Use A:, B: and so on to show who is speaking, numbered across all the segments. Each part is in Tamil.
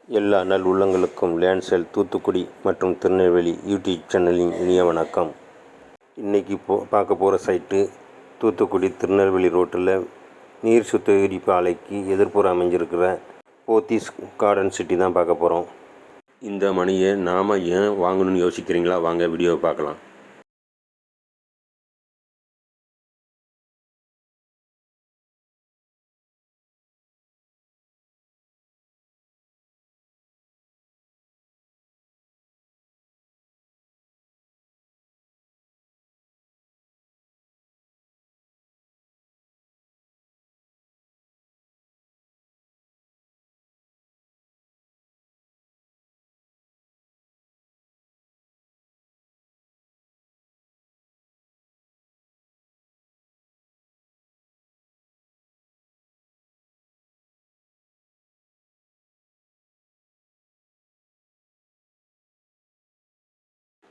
A: எல்லா நல் உள்ளங்களுக்கும் லேண்ட்செல் தூத்துக்குடி மற்றும் திருநெல்வேலி யூடியூப் சேனலின் இனிய வணக்கம். இன்றைக்கி பார்க்க போகிற சைட்டு தூத்துக்குடி திருநெல்வேலி ரோட்டில் நீர் சுத்திகரிப்பு ஆலைக்கு எதிர்ப்புறம் அமைஞ்சிருக்கிற போத்தீஸ் கார்டன் சிட்டி தான் பார்க்க போகிறோம். இந்த மணியை நாம் ஏன் வாங்கணும்னு யோசிக்கிறீங்களா? வாங்க வீடியோவை பார்க்கலாம்.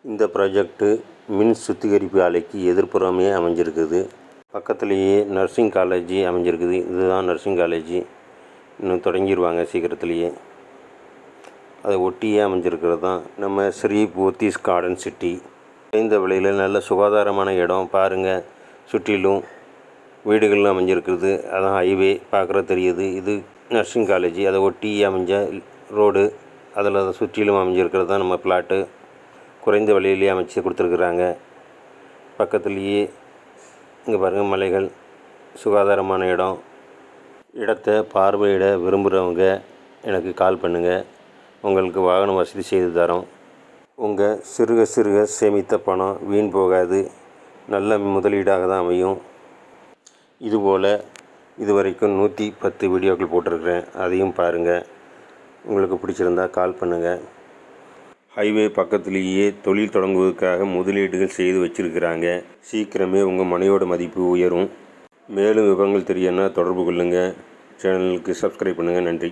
A: இந்த ப்ராஜெக்ட்டு மின் சுத்திகரிப்பு ஆலைக்கு எதிர்ப்புறமே அமைஞ்சிருக்குது. பக்கத்துலேயே நர்சிங் காலேஜ் அமைஞ்சிருக்குது. இதுதான் நர்சிங் காலேஜ். இன்னும் தொடங்கிடுவாங்க சீக்கிரத்துலேயே. அதை ஒட்டியே அமைஞ்சிருக்கிறது தான் நம்ம ஸ்ரீ போத்தீஸ் கார்டன் சிட்டி. குறைந்த விலையில் நல்ல சுகாதாரமான இடம் பாருங்கள். சுற்றிலும் வீடுகள் அமைஞ்சிருக்குது. அதான் ஹைவே பார்க்குற தெரியுது. இது நர்சிங் காலேஜ். அதை ஒட்டி அமைஞ்ச ரோடு. அதில் சுற்றிலும் அமைஞ்சிருக்கிறது தான் நம்ம பிளாட்டு. குறைந்த விலையிலேயே அமைச்சு கொடுத்துருக்குறாங்க. பக்கத்துலேயே இங்கே பாருங்கள் மலைகள். சுகாதாரமான இடம். இடத்தை பார்வையிட விரும்புகிறவங்க எனக்கு கால் பண்ணுங்கள். உங்களுக்கு வாகன வசதி செய்து தரோம். உங்கள் சிறுக சேமித்த பணம் வீண் போகாது. நல்ல முதலீடாக தான் அமையும். இதுபோல் இதுவரைக்கும் 110 வீடியோக்கள் போட்டிருக்கிறேன். அதையும் பாருங்கள். உங்களுக்கு பிடிச்சிருந்தா கால் பண்ணுங்கள். ஹைவே பக்கத்துலேயே தொழில் தொடங்குவதற்காக முதலீடுகள் செய்து வச்சுருக்கிறாங்க. சீக்கிரமே உங்கள் மனையோட மதிப்பு உயரும். மேலும் விவரங்கள் தெரியன்னா தொடர்பு கொள்ளுங்கள். சேனலுக்கு சப்ஸ்கிரைப் பண்ணுங்கள். நன்றி.